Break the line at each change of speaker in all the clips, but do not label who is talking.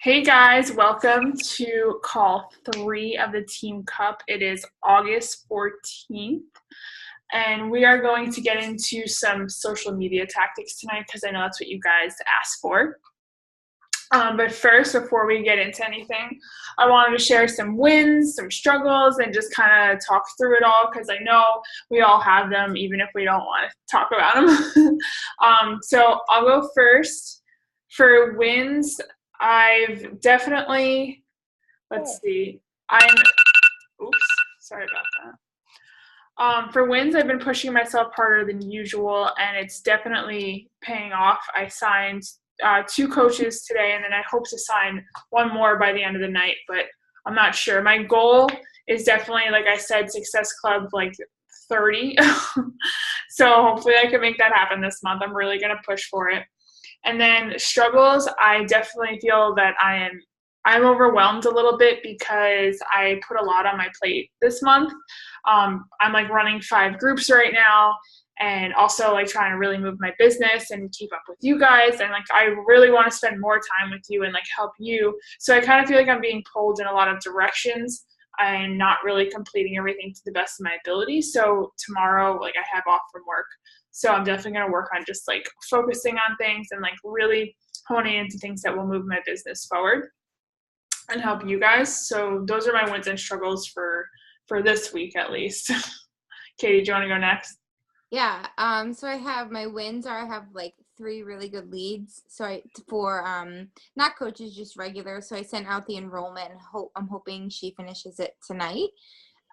Hey guys, welcome to call 3 of the Team Cup. It is August 14th, and we are going to get into some social media tactics tonight because I know that's what you guys asked for. But first, before we get into anything, I wanted to share some wins, some struggles, and just kind of talk through it all because I know we all have them, even if we don't want to talk about them. So I'll go first. For wins, I've definitely, let's see, oops, sorry about that. For wins, I've been pushing myself harder than usual, and it's definitely paying off. I signed 2 coaches today, and then I hope to sign one more by the end of the night, but I'm not sure. My goal is definitely, like I said, Success Club, like 30. So hopefully I can make that happen this month. I'm really going to push for it. And then struggles, I definitely feel that I'm overwhelmed a little bit because I put a lot on my plate this month. I'm like running 5 groups right now, and also like trying to really move my business and keep up with you guys. And like I really want to spend more time with you and like help you. So I kind of feel like I'm being pulled in a lot of directions and not really completing everything to the best of my ability. So tomorrow, like I have off from work. So I'm definitely going to work on just like focusing on things and like really honing into things that will move my business forward and help you guys. So those are my wins and struggles for this week at least. Katie, do you want to go next?
Yeah, so I have my wins are I have like 3 really good leads. So for not coaches, just regular. So I sent out the enrollment and I'm hoping she finishes it tonight.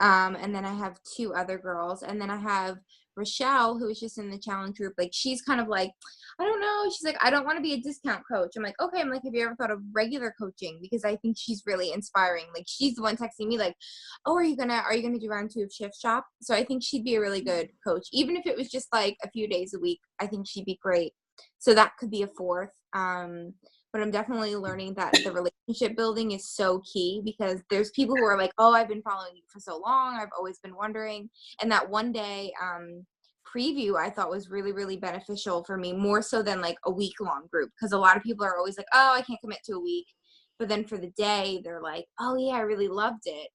And then I have 2 other girls, and then I have Rochelle, who is just in the challenge group. Like, she's kind of like, I don't know. She's like, I don't want to be a discount coach. I'm like, okay. I'm like, have you ever thought of regular coaching? Because I think she's really inspiring. Like, she's the one texting me like, oh, are you gonna do round 2 of Shift Shop? So I think she'd be a really good coach, even if it was just like a few days a week. I think she'd be great. So that could be a 4th. But I'm definitely learning that the relationship building is so key, because there's people who are like, oh, I've been following you for so long, I've always been wondering. And that one day preview I thought was really, really beneficial for me, more so than like a week-long group, because a lot of people are always like, oh, I can't commit to a week. But then for the day, they're like, oh yeah, I really loved it.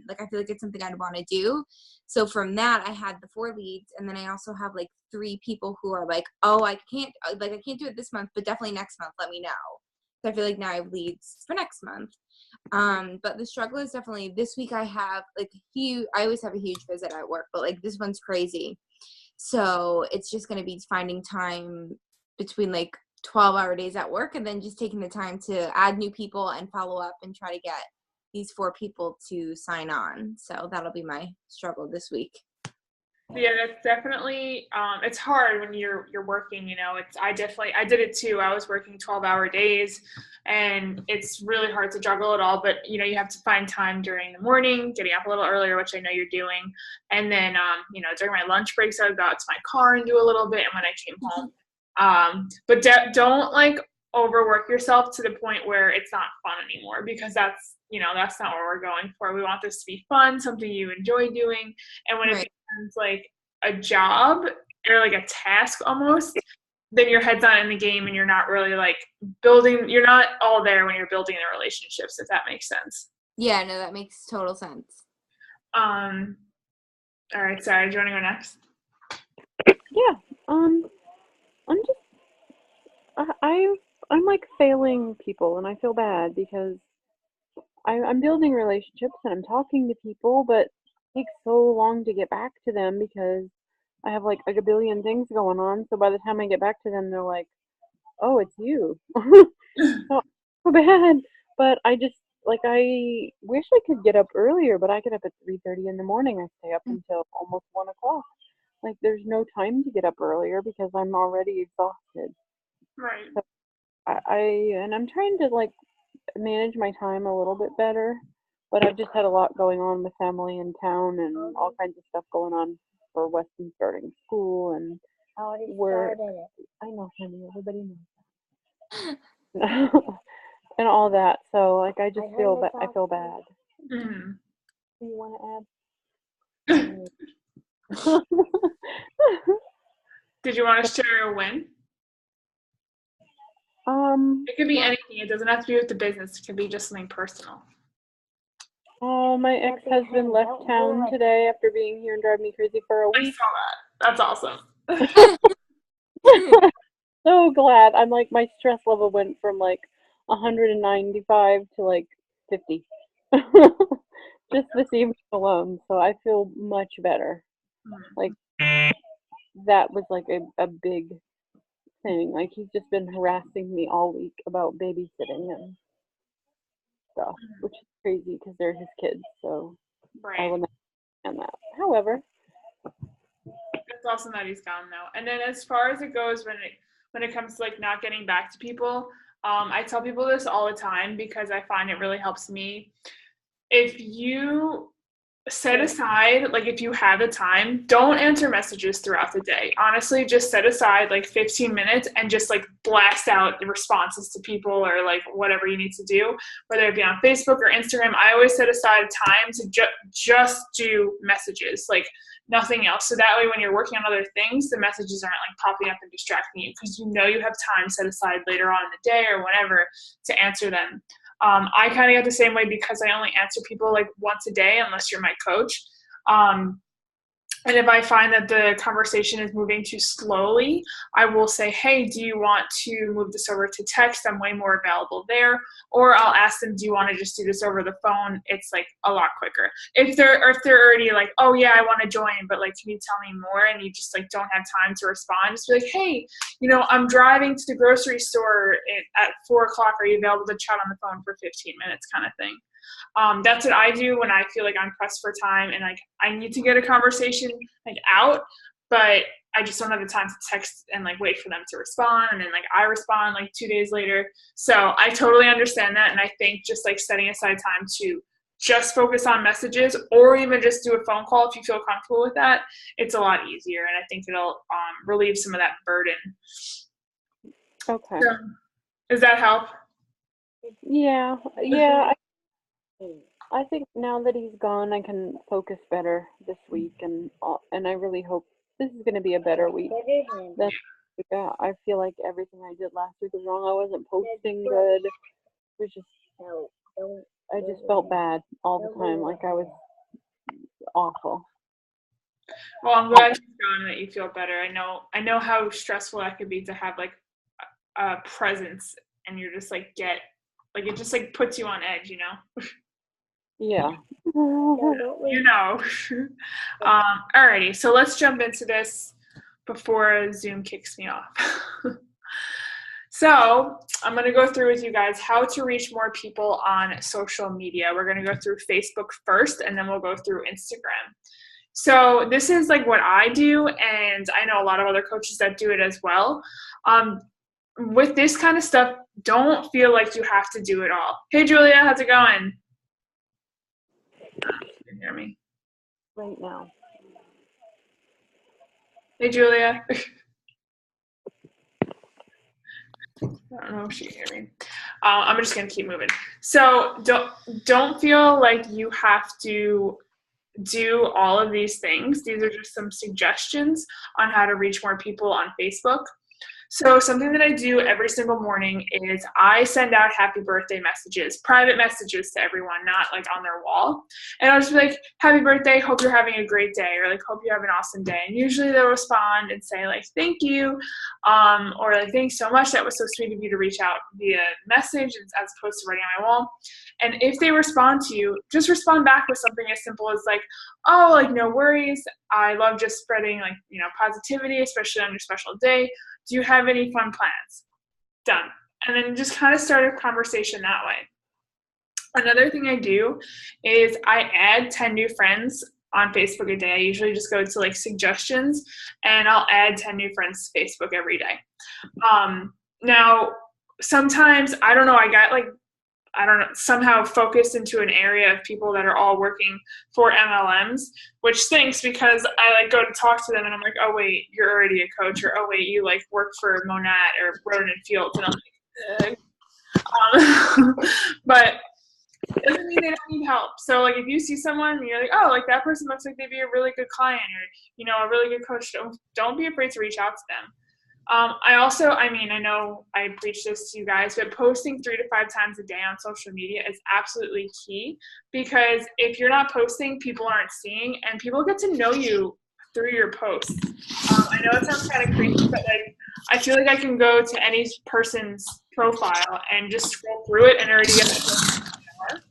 Like, I feel like it's something I'd want to do. So from that, I had the 4 leads, and then I also have like 3 people who are like, oh, I can't do it this month, but definitely next month, let me know. So I feel like now I have leads for next month. But the struggle is definitely this week. I have like I always have a huge visit at work, but like this one's crazy. So it's just going to be finding time between like 12-hour days at work, and then just taking the time to add new people and follow up and try to get these 4 people to sign on. So that'll be my struggle this week.
Yeah, that's definitely it's hard when you're working, I did it too. I was working 12-hour days, and it's really hard to juggle it all, but you have to find time during the morning, getting up a little earlier, which I know you're doing. And then during my lunch breaks I would go out to my car and do a little bit, and when I came home. But don't like overwork yourself to the point where it's not fun anymore, because that's not what we're going for. We want this to be fun, something you enjoy doing. And when it
Right.
becomes like a job or like a task almost, then your head's not in the game, and you're not really like you're not all there when you're building the relationships, if that makes sense.
Yeah, no, that makes total sense.
Um, all right, sorry, do you want to go next?
Yeah. I'm just I'm like failing people, and I feel bad because I'm building relationships and I'm talking to people, but it takes so long to get back to them because I have like a billion things going on. So by the time I get back to them, they're like, "Oh, it's you." So bad. But I just like I wish I could get up earlier, but I get up at 3:30 in the morning. I stay up until almost 1 o'clock. Like, there's no time to get up earlier because I'm already exhausted.
Right.
So I and I'm trying to like manage my time a little bit better, but I've just had a lot going on with family in town and all kinds of stuff going on for Weston starting school and work. I know, honey, everybody knows and all that. So like I just I feel bad.
Mm-hmm.
Do you want to add?
Did you want to share a win? It could be anything. It doesn't have to be with the business. It could be just something personal.
Oh, my ex-husband left town today after being here and driving me crazy for a
I
week.
saw that. That's awesome.
So glad. I'm like, my stress level went from like 195 to like 50. Just this evening alone. So I feel much better. Like, that was like a big thing. Like, he's just been harassing me all week about babysitting and stuff, which is crazy because they're his kids. So I will
Right.
not stand that. However,
It's awesome that he's gone now. And then as far as it goes when it comes to like not getting back to people, I tell people this all the time because I find it really helps me. If you set aside, like if you have the time, don't answer messages throughout the day. Honestly, just set aside like 15 minutes and just like blast out the responses to people or like whatever you need to do, whether it be on Facebook or Instagram. I always set aside time to just do messages, like nothing else. So that way when you're working on other things, the messages aren't like popping up and distracting you because you know you have time set aside later on in the day or whenever to answer them. I kind of get the same way because I only answer people like once a day unless you're my coach. And if I find that the conversation is moving too slowly, I will say, hey, do you want to move this over to text? I'm way more available there. Or I'll ask them, do you want to just do this over the phone? It's like a lot quicker. If they're already like, oh yeah, I want to join, but like, can you tell me more? And you just like don't have time to respond. Just be like, hey, I'm driving to the grocery store at 4 o'clock. Are you available to chat on the phone for 15 minutes kind of thing? That's what I do when I feel like I'm pressed for time and like I need to get a conversation like out, but I just don't have the time to text and like wait for them to respond. And then like I respond like 2 days later. So I totally understand that. And I think just like setting aside time to just focus on messages or even just do a phone call if you feel comfortable with that, it's a lot easier. And I think it'll relieve some of that burden.
okay.
So, does that help?
Yeah. I think now that he's gone, I can focus better this week, and I really hope this is going to be a better week. Yeah, I feel like everything I did last week was wrong. I wasn't posting good. It was just, I just felt bad all the time, like I was awful.
Well, I'm glad he's gone and that you feel better. I know how stressful that could be to have like a presence and you're just like it just like puts you on edge,
Yeah.
Alrighty, so let's jump into this before Zoom kicks me off. So I'm going to go through with you guys how to reach more people on social media. We're going to go through Facebook first, and then we'll go through Instagram. So this is like what I do, and I know a lot of other coaches that do it as well. With this kind of stuff, don't feel like you have to do it all. Hey, Julia, how's it going? You can hear me
right now.
Hey, Julia. I don't know if she can hear me. I'm just gonna keep moving. So don't feel like you have to do all of these things. These are just some suggestions on how to reach more people on Facebook. So something that I do every single morning is I send out happy birthday messages, private messages to everyone, not like on their wall. And I'll just be like, happy birthday, hope you're having a great day, or like, hope you have an awesome day. And usually they'll respond and say like, thank you, or like, thanks so much. That was so sweet of you to reach out via message as opposed to writing on my wall. And if they respond to you, just respond back with something as simple as like, oh, like no worries. I love just spreading like, positivity, especially on your special day. Do you have any fun plans? Done. And then just kind of start a conversation that way. Another thing I do is I add 10 new friends on Facebook a day. I usually just go to like suggestions and I'll add 10 new friends to Facebook every day. Now, sometimes, I don't know, somehow focused into an area of people that are all working for MLMs, which stinks because I like go to talk to them and I'm like, oh wait, you're already a coach, or oh wait, you like work for Monat or Roden and Fields, and I'm like, but it doesn't mean they don't need help. So like if you see someone and you're like, oh, like that person looks like they'd be a really good client, or a really good coach, don't be afraid to reach out to them. I know I preach this to you guys, but posting 3 to 5 times a day on social media is absolutely key, because if you're not posting, people aren't seeing, and people get to know you through your posts. I know it sounds kind of crazy, but like, I feel like I can go to any person's profile and just scroll through it and already get to know who they are.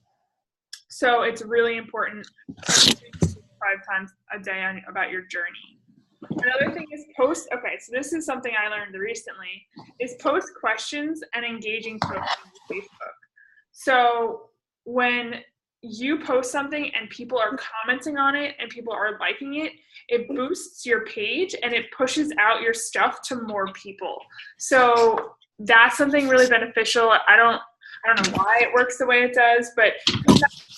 So it's really important to post 5 times a day about your journey. Another thing is so this is something I learned recently, is post questions and engaging posts on Facebook. So when you post something and people are commenting on it and people are liking it, it boosts your page and it pushes out your stuff to more people. So that's something really beneficial. I don't know why it works the way it does, but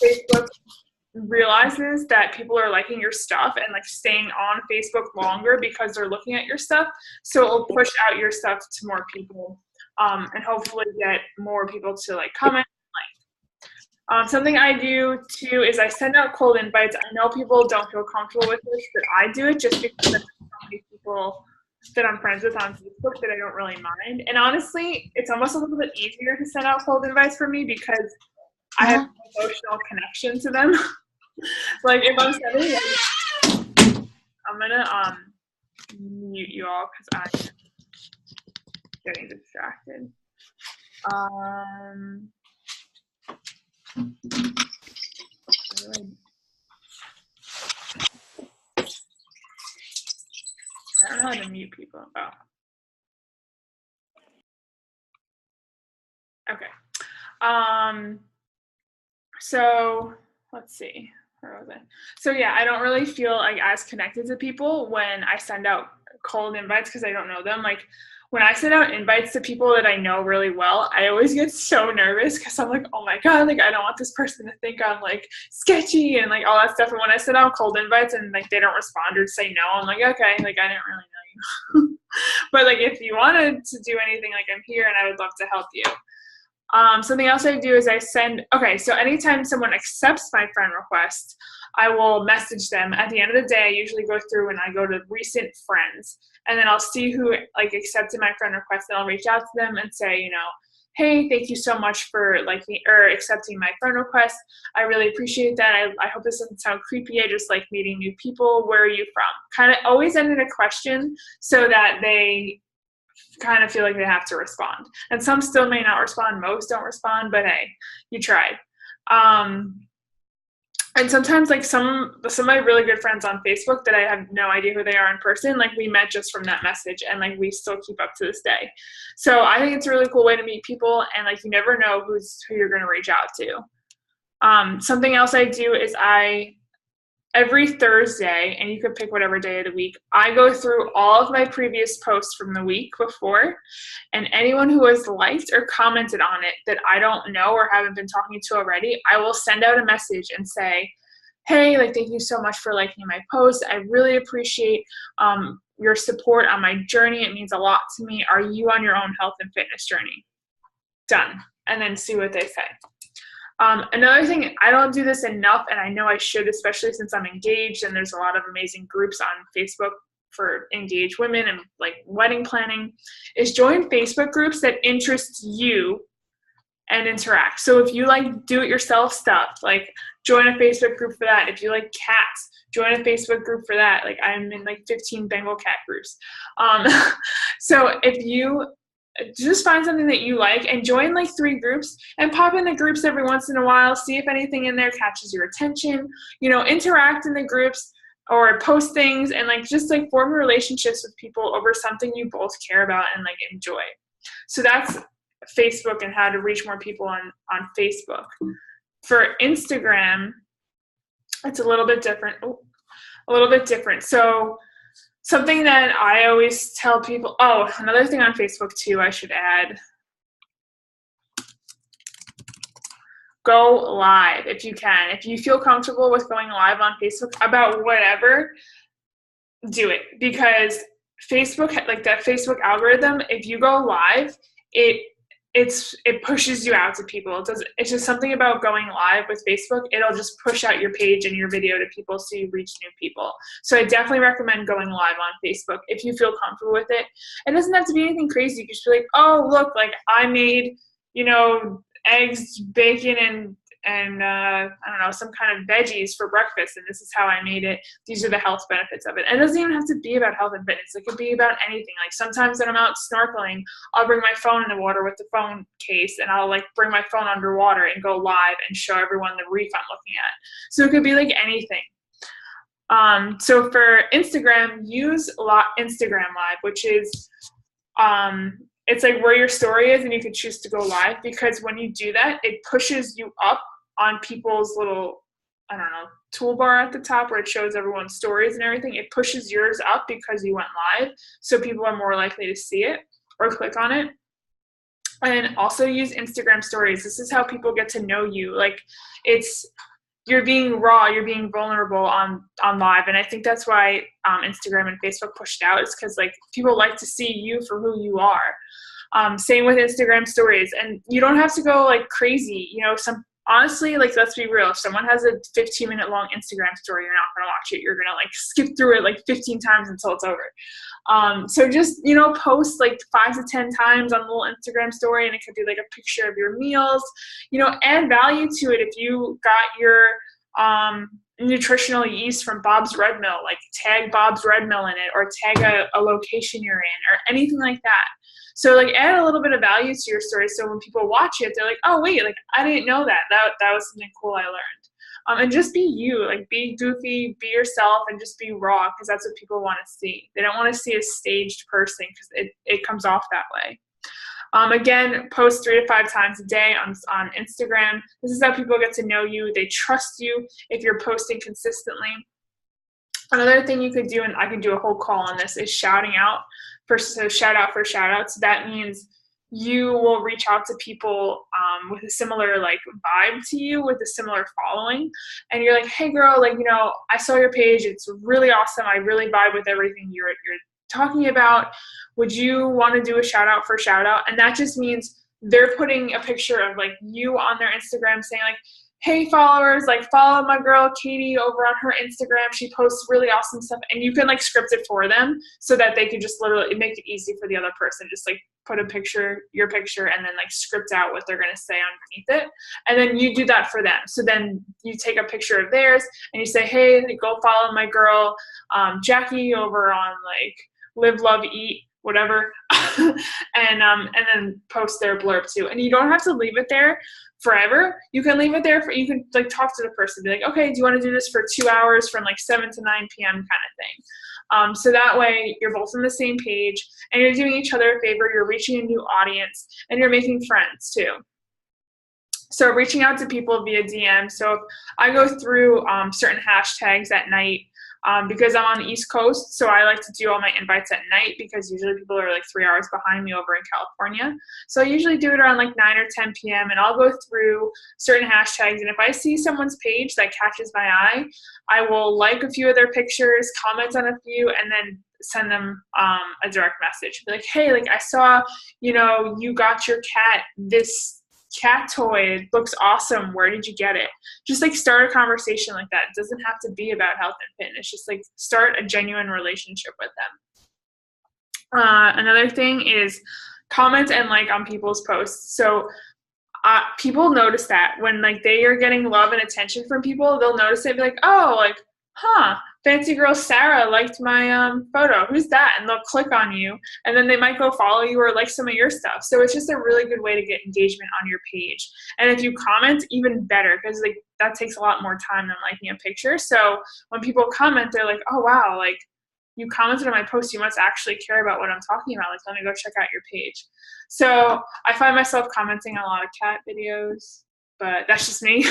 Facebook realizes that people are liking your stuff and like staying on Facebook longer because they're looking at your stuff. So it'll push out your stuff to more people, and hopefully get more people to like comment. Something I do too is I send out cold invites. I know people don't feel comfortable with this, but I do it just because there's so many people that I'm friends with on Facebook that I don't really mind. And honestly, it's almost a little bit easier to send out cold invites for me because I have an emotional connection to them. Like if I'm sending it, I'm gonna mute you all because I'm getting distracted. I don't know how to mute people. Oh. Okay. So let's see. Where was I? So yeah, I don't really feel like as connected to people when I send out cold invites because I don't know them. Like when I send out invites to people that I know really well, I always get so nervous because I'm like, oh my God, like I don't want this person to think I'm like sketchy and like all that stuff. And when I send out cold invites and like they don't respond or say no, I'm like, okay, like I didn't really know you. But like if you wanted to do anything, like I'm here and I would love to help you. Something else I do is so anytime someone accepts my friend request, I will message them. At the end of the day, I usually go through and I go to recent friends, and then I'll see who like accepted my friend request, and I'll reach out to them and say, you know, hey, thank you so much for liking or accepting my friend request. I really appreciate that. I hope this doesn't sound creepy. I just like meeting new people. Where are you from? Kind of always end in a question so that they kind of feel like they have to respond. And some still may not respond. Most don't respond, but hey, you tried. And sometimes like some of my really good friends on Facebook that I have no idea who they are in person, like we met just from that message and like we still keep up to this day. So I think it's a really cool way to meet people, and like you never know who you're going to reach out to. Something else I do is every Thursday, and you could pick whatever day of the week, I go through all of my previous posts from the week before, and anyone who has liked or commented on it that I don't know or haven't been talking to already, I will send out a message and say, hey, like, thank you so much for liking my post. I really appreciate your support on my journey. It means a lot to me. Are you on your own health and fitness journey? Done. And then see what they say. Another thing, I don't do this enough, and I know I should, especially since I'm engaged, and there's a lot of amazing groups on Facebook for engaged women and like wedding planning, is join Facebook groups that interest you and interact. So if you like do-it-yourself stuff, like join a Facebook group for that. If you like cats, join a Facebook group for that. Like I'm in like 15 Bengal cat groups. So if you just find something that you like and join like 3 groups and pop in the groups every once in a while, see if anything in there catches your attention, you know, interact in the groups or post things and like just like form relationships with people over something you both care about and like enjoy. So that's Facebook and how to reach more people on Facebook. For Instagram, it's a little bit different. So something that I always tell people, another thing on Facebook too, I should add, go live if you can. If you feel comfortable with going live on Facebook about whatever, do it. Because Facebook, like that Facebook algorithm, if you go live, it it pushes you out to people. It's just something about going live with Facebook. It'll just push out your page and your video to people so you reach new people. So I definitely recommend going live on Facebook if you feel comfortable with it. It doesn't have to be anything crazy. You can just be like, oh, look, like I made, eggs, bacon, and I don't know, some kind of veggies for breakfast, and this is how I made it. These are the health benefits of it. And it doesn't even have to be about health and fitness. It could be about anything. Like sometimes when I'm out snorkeling, I'll bring my phone in the water with the phone case, and I'll like bring my phone underwater and go live and show everyone the reef I'm looking at. So it could be like anything. So for Instagram, use Instagram Live, which is it's like where your story is, and you can choose to go live, because when you do that, it pushes you up on people's little, I don't know, toolbar at the top where it shows everyone's stories and everything. It pushes yours up because you went live, so people are more likely to see it or click on it. And also use Instagram stories. This is how people get to know you. Like you're being raw, you're being vulnerable on live. And I think that's why Instagram and Facebook pushed out, is because like people like to see you for who you are. Same with Instagram stories. And you don't have to go like crazy. Honestly, like, let's be real. If someone has a 15-minute long Instagram story, you're not going to watch it. You're going to like skip through it like 15 times until it's over. So just, post like 5 to 10 times on a little Instagram story, and it could be like a picture of your meals, add value to it. If you got your nutritional yeast from Bob's Red Mill, like tag Bob's Red Mill in it, or tag a location you're in, or anything like that. So like add a little bit of value to your story, so when people watch it, they're like, oh wait, like I didn't know that. That was something cool I learned. And just be you, like be goofy, be yourself, and just be raw, because that's what people want to see. They don't want to see a staged person, because it comes off that way. Again, post 3 to 5 times a day on Instagram. This is how people get to know you. They trust you if you're posting consistently. Another thing you could do, and I could do a whole call on this, is shouting out. So shout out for shout out. So that means you will reach out to people with a similar like vibe to you, with a similar following, and you're like, hey girl, like, I saw your page, it's really awesome, I really vibe with everything you're talking about. Would you want to do a shout out for shout out? And that just means they're putting a picture of like you on their Instagram, saying like, hey followers, like follow my girl Katie over on her Instagram. She posts really awesome stuff. And you can like script it for them, so that they could just literally make it easy for the other person. Just like put a picture, your picture, and then like script out what they're going to say underneath it. And then you do that for them. So then you take a picture of theirs and you say, hey, go follow my girl Jackie over on like Live, Love, Eat, whatever, and then post their blurb too. And you don't have to leave it there forever. You can leave it there you can like talk to the person, be like, okay, do you want to do this for 2 hours from like 7 to 9 p.m. kind of thing. So that way you're both on the same page, and you're doing each other a favor. You're reaching a new audience, and you're making friends too. So reaching out to people via DM. So if I go through certain hashtags at night, because I'm on the East Coast, so I like to do all my invites at night, because usually people are like 3 hours behind me over in California. So I usually do it around like 9 or 10 p.m. and I'll go through certain hashtags. And if I see someone's page that catches my eye, I will like a few of their pictures, comment on a few, and then send them a direct message. Be like, hey, like I saw, you got your cat this cat toy, it looks awesome, where did you get it? Just like start a conversation like that. It doesn't have to be about health and fitness. Just like start a genuine relationship with them. Another thing is comment and like on people's posts. So people notice that when like they are getting love and attention from people, they'll notice it, be like, oh, like, fancy girl Sarah liked my photo. Who's that? And they'll click on you, and then they might go follow you or like some of your stuff. So it's just a really good way to get engagement on your page. And if you comment, even better, because like that takes a lot more time than liking a picture. So when people comment, they're like, oh wow, like you commented on my post, you must actually care about what I'm talking about. Like, let me go check out your page. So I find myself commenting on a lot of cat videos, but that's just me.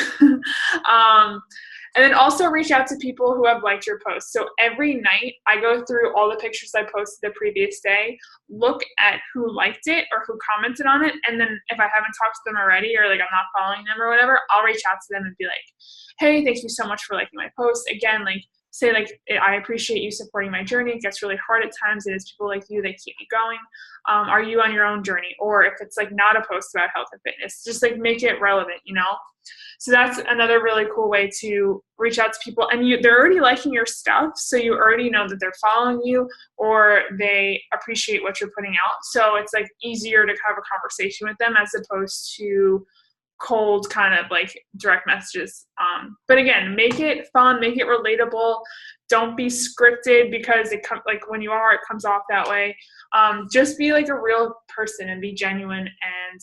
And then also reach out to people who have liked your post. So every night I go through all the pictures I posted the previous day, look at who liked it or who commented on it. And then if I haven't talked to them already, or like I'm not following them or whatever, I'll reach out to them and be like, hey, thank you so much for liking my post. Again, like say like, I appreciate you supporting my journey. It gets really hard at times. It is people like you that keep me going. Are you on your own journey? Or if it's like not a post about health and fitness, just like make it relevant, you know? So that's another really cool way to reach out to people. And they're already liking your stuff, so you already know that they're following you or they appreciate what you're putting out. So it's like easier to have a conversation with them as opposed to cold kind of like direct messages. But again, make it fun, make it relatable. Don't be scripted because it comes like when you are, it comes off that way. Just be like a real person and be genuine, and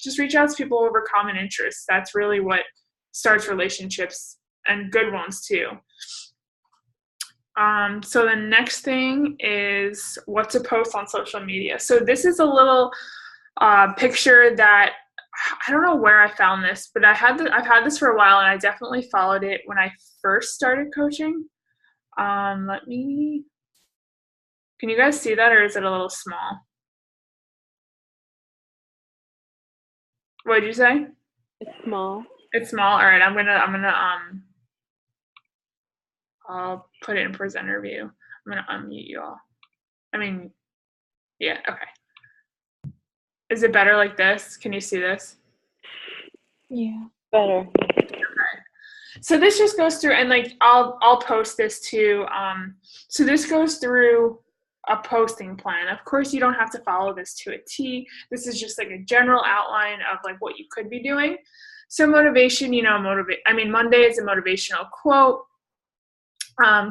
just reach out to people over common interests. That's really what starts relationships, and good ones too. So the next thing is what to post on social media. So this is a little picture that I don't know where I found this, but I've had this for a while, and I definitely followed it when I first started coaching. Can you guys see that, or is it a little small? What did you say?
It's small.
It's small. All right, I'll put it in presenter view. I'm gonna unmute you all. Yeah, okay. Is it better like this? Can you see this?
Yeah, better.
Okay. So this just goes through, and like I'll post this too. So this goes through a posting plan. Of course, you don't have to follow this to a T. This is just like a general outline of like what you could be doing. So motivation, Monday is a motivational quote.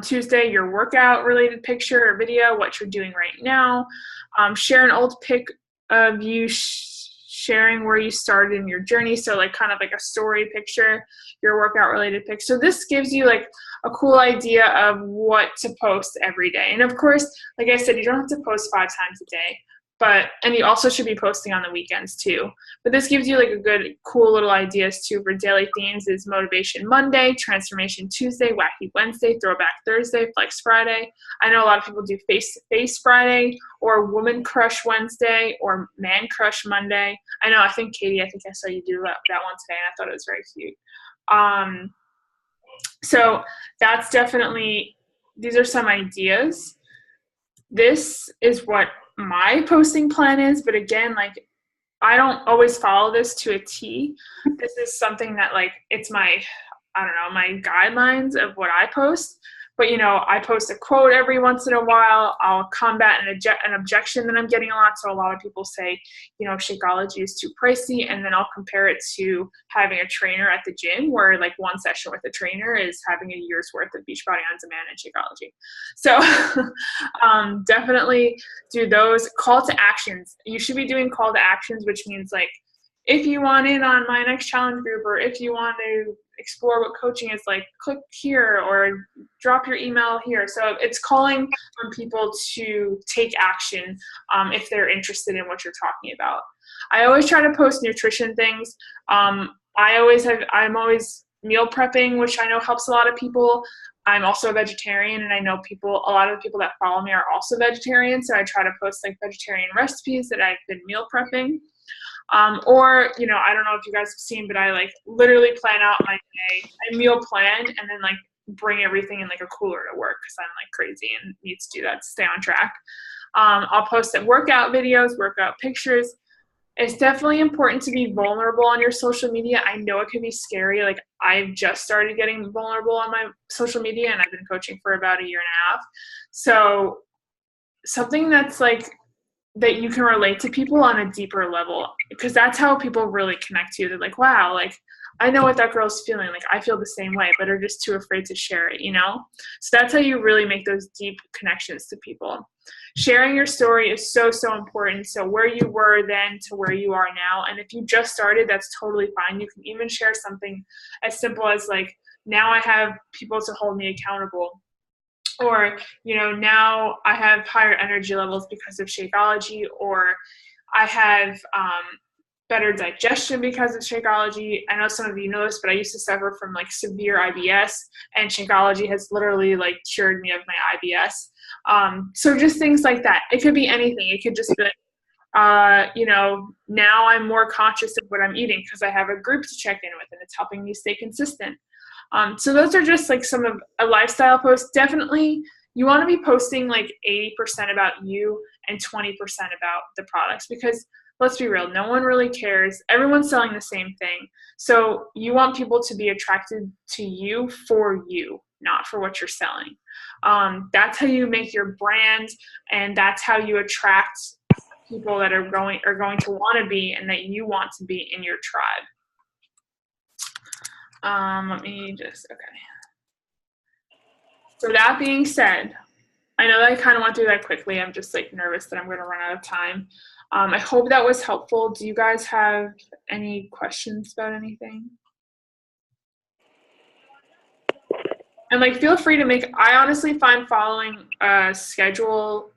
Tuesday, your workout related picture or video, what you're doing right now. Share an old pic of you sharing where you started in your journey. So like kind of like a story picture, your workout related pic. So this gives you like a cool idea of what to post every day. And of course, like I said, you don't have to post 5 times a day, and you also should be posting on the weekends too. But this gives you like a good, cool little ideas too for daily themes is Motivation Monday, Transformation Tuesday, Wacky Wednesday, Throwback Thursday, Flex Friday. I know a lot of people do Face-to-Face Friday or Woman Crush Wednesday or Man Crush Monday. I think Katie, I saw you do that one today, and I thought it was very cute. So that's definitely, these are some ideas. This is what my posting plan is, but again, like I don't always follow this to a T. This is something that like it's my guidelines of what I post. But I post a quote every once in a while. I'll combat an objection that I'm getting a lot. So a lot of people say, Shakeology is too pricey, and then I'll compare it to having a trainer at the gym, where like one session with a trainer is having a year's worth of Beachbody On Demand and Shakeology. So definitely do those. Call to actions. You should be doing call to actions, which means like if you want in on my next challenge group, or if you want to explore what coaching is like, click here or drop your email here. So it's calling on people to take action if they're interested in what you're talking about. I always try to post nutrition things. I'm always meal prepping, which I know helps a lot of people. I'm also a vegetarian, and I know a lot of the people that follow me are also vegetarian. So I try to post like vegetarian recipes that I've been meal prepping. Or, I don't know if you guys have seen, but I like literally plan out my day. I meal plan and then like bring everything in like a cooler to work because I'm like crazy and need to do that to stay on track. I'll post some workout videos, workout pictures. It's definitely important to be vulnerable on your social media. I know it can be scary. Like I've just started getting vulnerable on my social media, and I've been coaching for about 1.5 years. So something that's like, that you can relate to people on a deeper level, because that's how people really connect to you. They're like, wow, like I know what that girl's feeling. Like I feel the same way, but are just too afraid to share it, So that's how you really make those deep connections to people. Sharing your story is so, so important. So where you were then to where you are now. And if you just started, that's totally fine. You can even share something as simple as like, now I have people to hold me accountable. Or, now I have higher energy levels because of Shakeology, or I have better digestion because of Shakeology. I know some of you know this, but I used to suffer from like severe IBS, and Shakeology has literally like cured me of my IBS. So just things like that. It could be anything. It could just be like, now I'm more conscious of what I'm eating because I have a group to check in with, and it's helping me stay consistent. So those are just like some of a lifestyle post. Definitely, you want to be posting like 80% about you and 20% about the products, because let's be real, no one really cares. Everyone's selling the same thing. So you want people to be attracted to you for you, not for what you're selling. That's how you make your brand, and that's how you attract people that are going to want to be and that you want to be in your tribe. Let me just, okay. So that being said, I know that I kind of went through that quickly. I'm just like nervous that I'm going to run out of time. I hope that was helpful. Do you guys have any questions about anything? And like, feel free to I honestly find following a schedule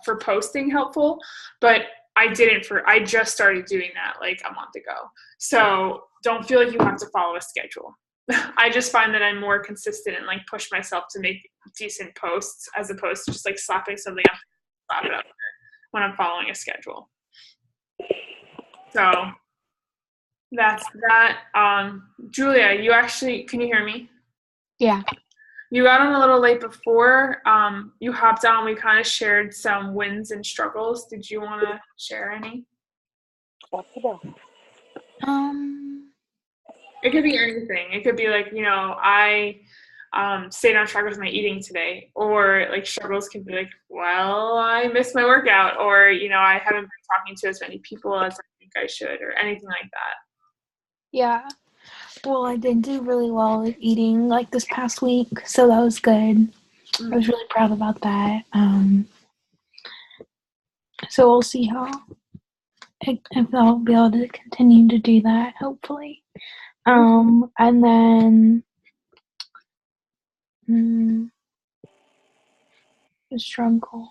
for posting helpful, but I just started doing that like a month ago. So don't feel like you have to follow a schedule. I just find that I'm more consistent and like push myself to make decent posts as opposed to just like slapping something up, slap it up when I'm following a schedule. So that's that. Julia, can you hear me?
Yeah.
You got on a little late before. You hopped on. We kind of shared some wins and struggles. Did you want to share any? It could be anything. It could be like, I stayed on track with my eating today. Or like struggles could be like, well, I missed my workout. Or, I haven't been talking to as many people as I think I should, or anything like that.
Yeah. Well, I did do really well with eating like this past week, so that was good. I was really proud about that. So we'll see if I'll be able to continue to do that, hopefully. And then the struggle.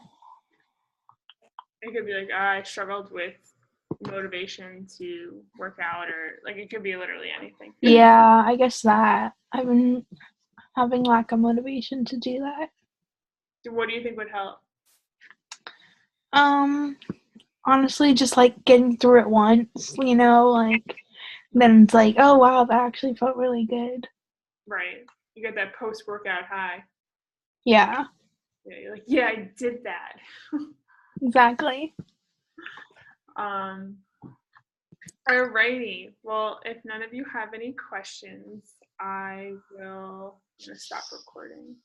It could be like, I struggled with motivation to work out, or like it could be literally anything.
Yeah, I guess that. I've been having lack of motivation to do that.
What do you think would help?
Honestly, just like getting through it once, like then it's like, oh wow, that actually felt really good.
Right. You get that post-workout high.
Yeah.
Yeah, you're like, yeah, I did that.
Exactly.
Alrighty. Well, if none of you have any questions, I'm gonna stop recording.